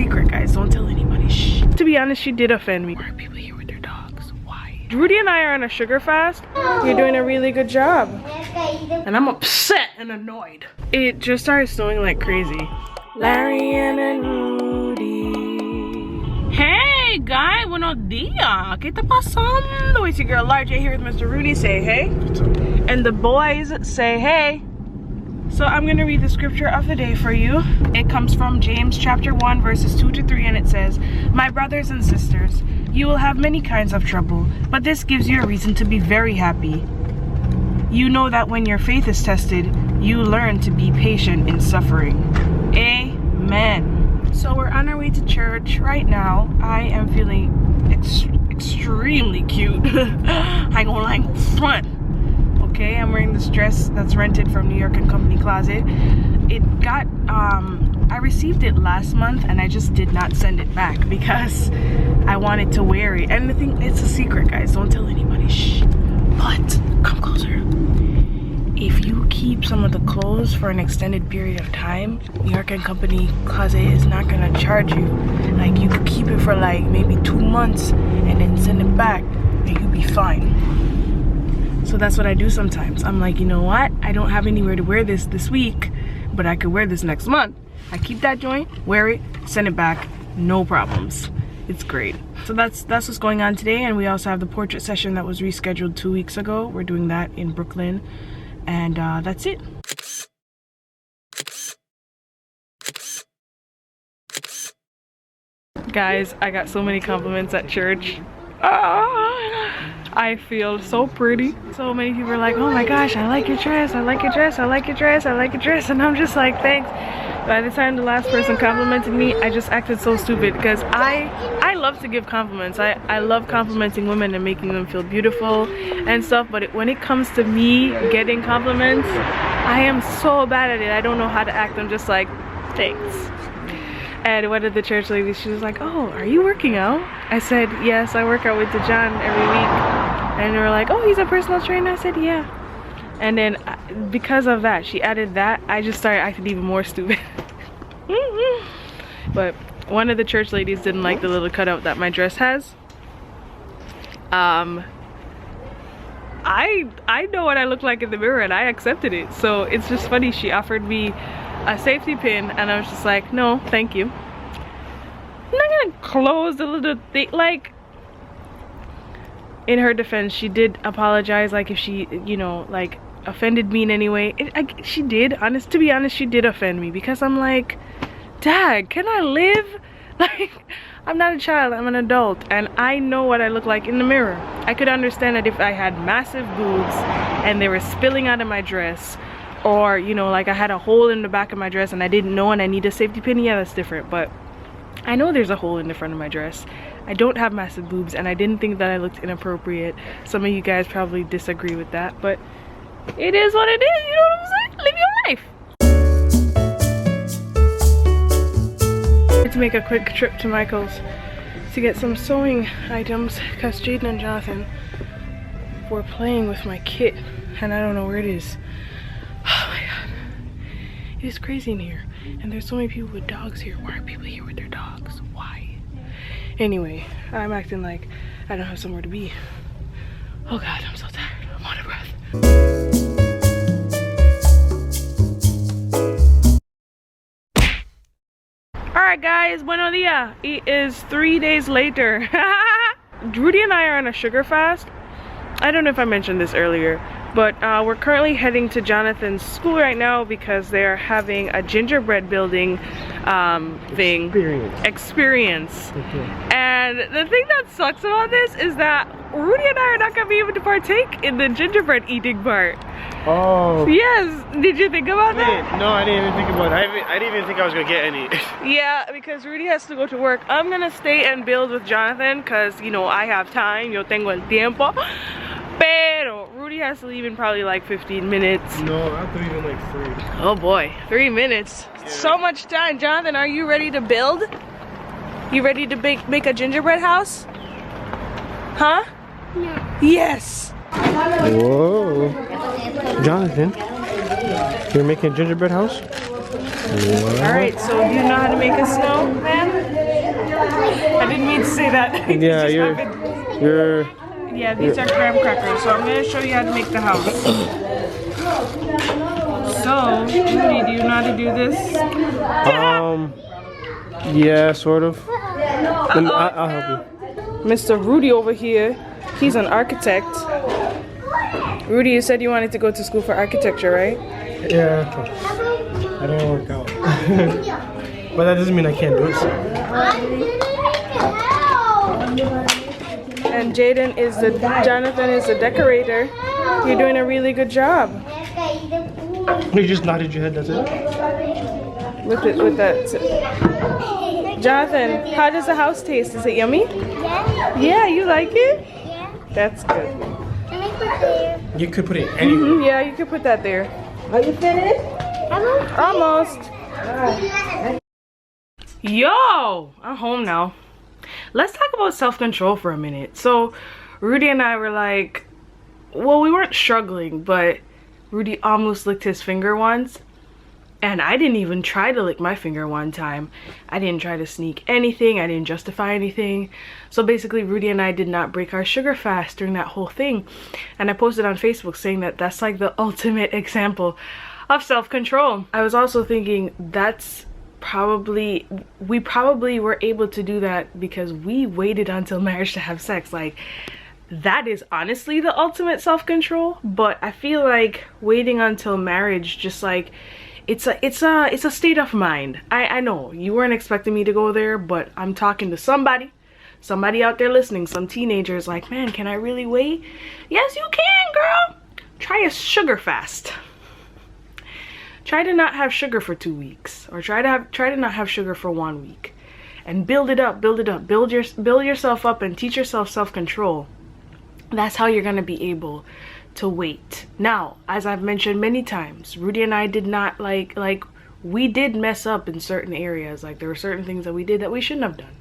secret, guys. Don't tell anybody. Shh. To be honest, she did offend me. Why are people here with their dogs? Why? Rudy and I are on a sugar fast. You're doing a really good job. And I'm upset and annoyed. It just started snowing like crazy. Larianne and Rudy. Hey, guy. Buenos dias. ¿Qué está pasando? It's your girl LarJ here with Mr. Rudy. Say hey. And the boys say hey. So I'm going to read the scripture of the day for you. It comes from James chapter 1 verses 2 to 3, and it says, "My brothers and sisters, you will have many kinds of trouble, but this gives you a reason to be very happy. You know that when your faith is tested, you learn to be patient in suffering." Amen. So we're on our way to church right now. I am feeling extremely cute. I go like front. Okay, I'm wearing this dress that's rented from New York & Company Closet. It got, I received it last month and I just did not send it back because I wanted to wear it. And the thing, it's a secret, guys. Don't tell anybody. Shh. But, come closer. If you keep some of the clothes for an extended period of time, New York & Company Closet is not gonna charge you. Like, you could keep it for like maybe 2 months and then send it back and you'll be fine. So that's what I do sometimes. I'm like, you know what? I don't have anywhere to wear this week, but I could wear this next month. I keep that joint, wear it, send it back, no problems. It's great. So that's what's going on today. And we also have the portrait session that was rescheduled 2 weeks ago. We're doing that in Brooklyn. And that's it. Guys, I got so many compliments at church. I feel so pretty. So many people are like, "Oh my gosh, I like your dress, I like your dress, I like your dress, I like your dress." And I'm just like, thanks. By the time the last person complimented me, I just acted so stupid because I love to give compliments. I love complimenting women and making them feel beautiful and stuff, but when it comes to me getting compliments, I am so bad at it. I don't know how to act. I'm just like, thanks. And one of the church ladies, she was like, "Oh, are you working out?" I said, "Yes, I work out with John every week." And they were like, "Oh, he's a personal trainer?" I said, "Yeah." And then because of that, she added that, I just started acting even more stupid. But one of the church ladies didn't like the little cutout that my dress has. I know what I look like in the mirror and I accepted it. So it's just funny, she offered me a safety pin and I was just like, no, thank you. I'm not gonna close the little thing. Like, in her defense, she did apologize, like if she, you know, like offended me in any way. She did, to be honest, she did offend me because I'm like, Dad, can I live? Like, I'm not a child, I'm an adult, and I know what I look like in the mirror. I could understand that if I had massive boobs and they were spilling out of my dress, or, you know, like I had a hole in the back of my dress and I didn't know and I need a safety pin, yeah, that's different. But I know there's a hole in the front of my dress. I don't have massive boobs and I didn't think that I looked inappropriate. Some of you guys probably disagree with that, but it is what it is, you know what I'm saying? Live your life. I had to make a quick trip to Michael's to get some sewing items because Jaden and Jonathan were playing with my kit and I don't know where it is. Oh my god, it is crazy in here and there's so many people with dogs here. Why are people here with their dogs? Why? Anyway, I'm acting like I don't have somewhere to be. Oh god, I'm so tired, I'm out of breath. Alright guys, buenos dias. It is 3 days later. Rudy and I are on a sugar fast. I don't know if I mentioned this earlier, but we're currently heading to Jonathan's school right now because they're having a gingerbread building experience. And the thing that sucks about this is that Rudy and I are not gonna be able to partake in the gingerbread eating part. Oh. Yes. Did you think about that? No, I didn't even think about it. I didn't even think I was gonna get any. Yeah, because Rudy has to go to work. I'm gonna stay and build with Jonathan because, you know, I have time. Yo tengo el tiempo. Pero Rudy has to leave in probably like 15 minutes. No, I have to leave in like 3. Oh boy, 3 minutes. Yeah. So much time. Jonathan, are you ready to build? You ready to make a gingerbread house? Huh? No. Yes. Whoa. Jonathan, you're making a gingerbread house? Alright, so do you know how to make a snowman? I didn't mean to say that. Yeah, Yeah, these are graham crackers, so I'm going to show you how to make the house. So, Rudy, do you know how to do this? Yeah, sort of. I'll help you. Mr. Rudy over here, he's an architect. Rudy, you said you wanted to go to school for architecture, right? Yeah, I didn't work out. But that doesn't mean I can't do it. And Jaden is Jonathan is the decorator. You're doing a really good job. You just nodded your head, that's it? With that. Jonathan, how does the house taste? Is it yummy? Yeah. Yeah, you like it? Yeah. That's good. Can I put there? You could put it anywhere. Yeah, you could put that there. Are you finished? Almost. Yo, I'm home now. Let's talk about self-control for a minute. So, Rudy and I were like, well, we weren't struggling, but Rudy almost licked his finger once. And I didn't even try to lick my finger one time. I didn't try to sneak anything. I didn't justify anything. So basically, Rudy and I did not break our sugar fast during that whole thing. And I posted on Facebook saying that that's like the ultimate example of self-control. I was also thinking we probably were able to do that because we waited until marriage to have sex. Like, that is honestly the ultimate self-control. But I feel like waiting until marriage, just like, it's a state of mind. I know you weren't expecting me to go there, but I'm talking to somebody out there listening, some teenagers like, man, can I really wait? Yes, you can, girl. Try a sugar fast. Try to not have sugar for 2 weeks, or try to not have sugar for 1 week, and build it up, build yourself up, and teach yourself self-control. That's how you're gonna be able to wait. Now, as I've mentioned many times, Rudy and I did not we did mess up in certain areas. Like, there were certain things that we did that we shouldn't have done,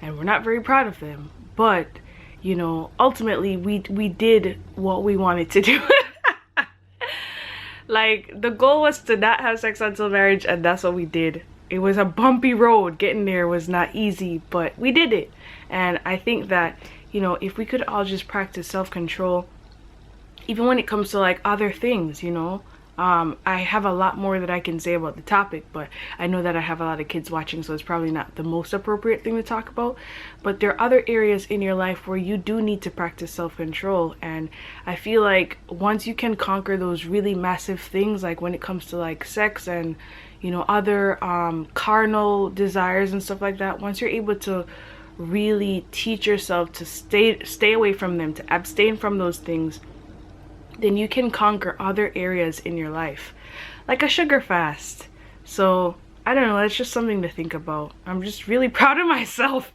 and we're not very proud of them. But, you know, ultimately we did what we wanted to do. Like, the goal was to not have sex until marriage, and that's what we did. It was a bumpy road. Getting there was not easy, but we did it. And I think that, you know, if we could all just practice self-control, even when it comes to like other things, you know, I have a lot more that I can say about the topic, but I know that I have a lot of kids watching, so it's probably not the most appropriate thing to talk about. But there are other areas in your life where you do need to practice self-control, and I feel like once you can conquer those really massive things, like when it comes to like sex and, you know, other carnal desires and stuff like that, once you're able to really teach yourself to stay away from them, to abstain from those things, then you can conquer other areas in your life, like a sugar fast. So I don't know, that's just something to think about. I'm just really proud of myself.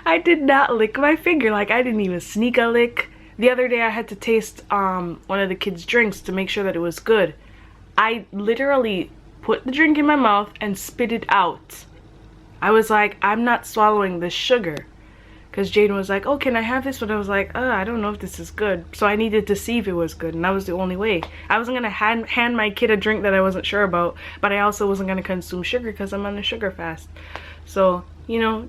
I did not lick my finger. Like, I didn't even sneak a lick. The other day I had to taste one of the kids' drinks to make sure that it was good. I literally put the drink in my mouth and spit it out. I was like, I'm not swallowing this sugar. Because Jaden was like, oh, can I have this? But I was like, I don't know if this is good. So I needed to see if it was good, and that was the only way. I wasn't going to hand my kid a drink that I wasn't sure about, but I also wasn't going to consume sugar because I'm on a sugar fast. So, you know,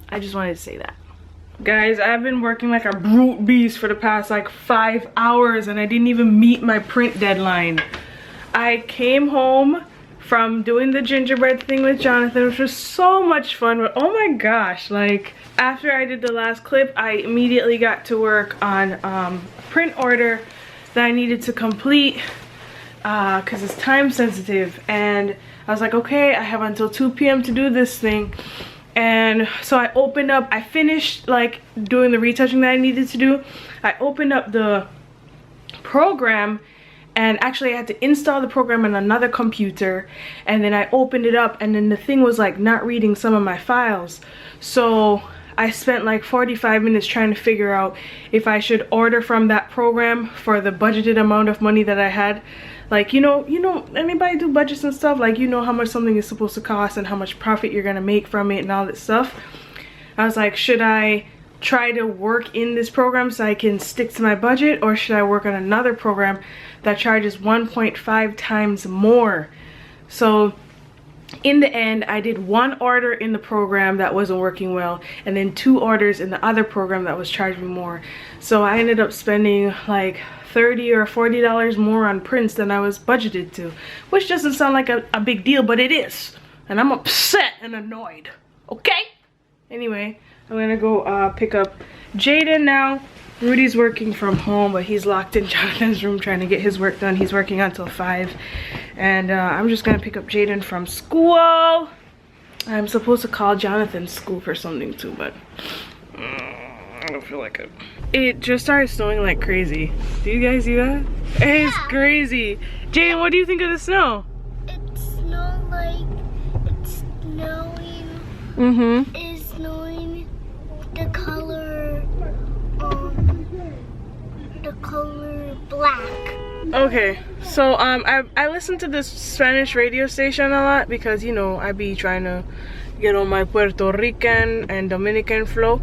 I just wanted to say that. Guys, I've been working like a brute beast for the past like 5 hours, and I didn't even meet my print deadline. I came home from doing the gingerbread thing with Jonathan, which was so much fun, but oh my gosh, like, after I did the last clip, I immediately got to work on a print order that I needed to complete because it's time sensitive, and I was like, okay, I have until 2 p.m. to do this thing. And so I opened up, I finished like doing the retouching that I needed to do. I opened up the program, and actually I had to install the program on another computer, and then I opened it up, and then the thing was like not reading some of my files. So I spent like 45 minutes trying to figure out if I should order from that program for the budgeted amount of money that I had. Like, you know, anybody do budgets and stuff? Like, you know how much something is supposed to cost and how much profit you're gonna make from it and all that stuff. I was like, should I try to work in this program so I can stick to my budget, or should I work on another program that charges 1.5 times more? So in the end, I did 1 order in the program that wasn't working well, and then 2 orders in the other program that was charging me more. So I ended up spending like $30 or $40 more on prints than I was budgeted to, which doesn't sound like a big deal, but it is. And I'm upset and annoyed, okay? Anyway, I'm gonna go pick up Jaden now. Rudy's working from home, but he's locked in Jonathan's room trying to get his work done. He's working until 5. And I'm just gonna pick up Jaden from school. I'm supposed to call Jonathan's school for something too, but I don't feel like it. It just started snowing like crazy. Do you guys see that? It's crazy. Jaden, what do you think of the snow? It's snowing. Mm-hmm. It's snowing the color black. Okay, so I listen to this Spanish radio station a lot because, you know, I be trying to get on my Puerto Rican and Dominican flow,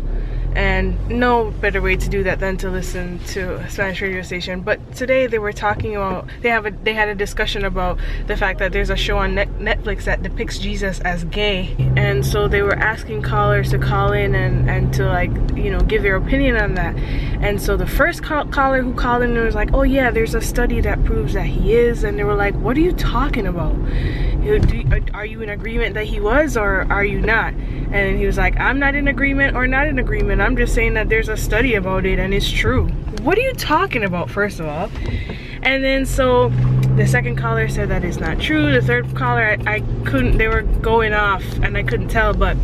and no better way to do that than to listen to a Spanish radio station. But today they were talking about, they had a discussion about the fact that there's a show on Netflix that depicts Jesus as gay, and so they were asking callers to call in and to, like, you know, give their opinion on that. And so the first caller who called in was like, oh yeah, there's a study that proves that he is. And they were like, what are you talking about? Are you in agreement that he was, or are you not? And he was like, I'm not in agreement or not in agreement. I'm just saying that there's a study about it and it's true. What are you talking about, first of all? And then so the second caller said that it's not true. The third caller, I couldn't, they were going off and I couldn't tell, but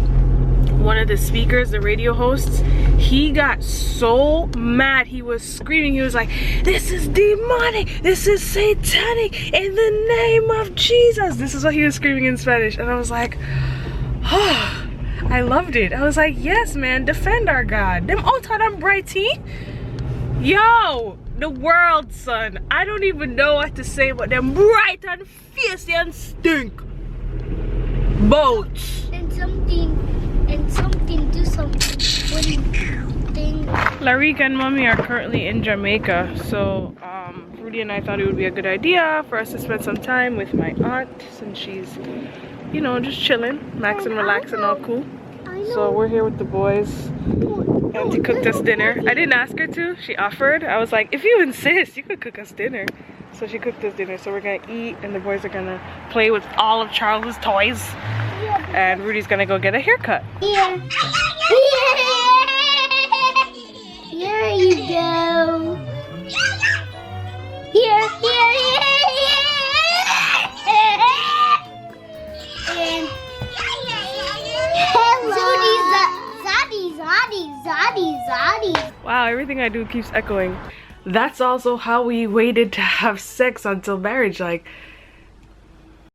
one of the speakers, the radio hosts, he got so mad. He was screaming. He was like, this is demonic, this is satanic, in the name of Jesus. This is what he was screaming in Spanish. And I was like, oh, I loved it. I was like, yes man, defend our God. Them out of them brighty. Yo, the world, son. I don't even know what to say about them bright and fierce and stink boats. And something do something. What do you think? Larianne and Mommy are currently in Jamaica, so Rudy and I thought it would be a good idea for us to spend some time with my aunt, since she's, you know, just chilling, maxing, relaxing, all cool. So we're here with the boys. Auntie cooked us dinner. I didn't ask her to, she offered. I was like, if you insist, you could cook us dinner. So she cooked us dinner, so we're gonna eat and the boys are gonna play with all of Charles's toys. And Rudy's gonna go get a haircut. Here. Here you go. Here. And Zadi. Wow, everything I do keeps echoing. That's also how we waited to have sex until marriage. Like,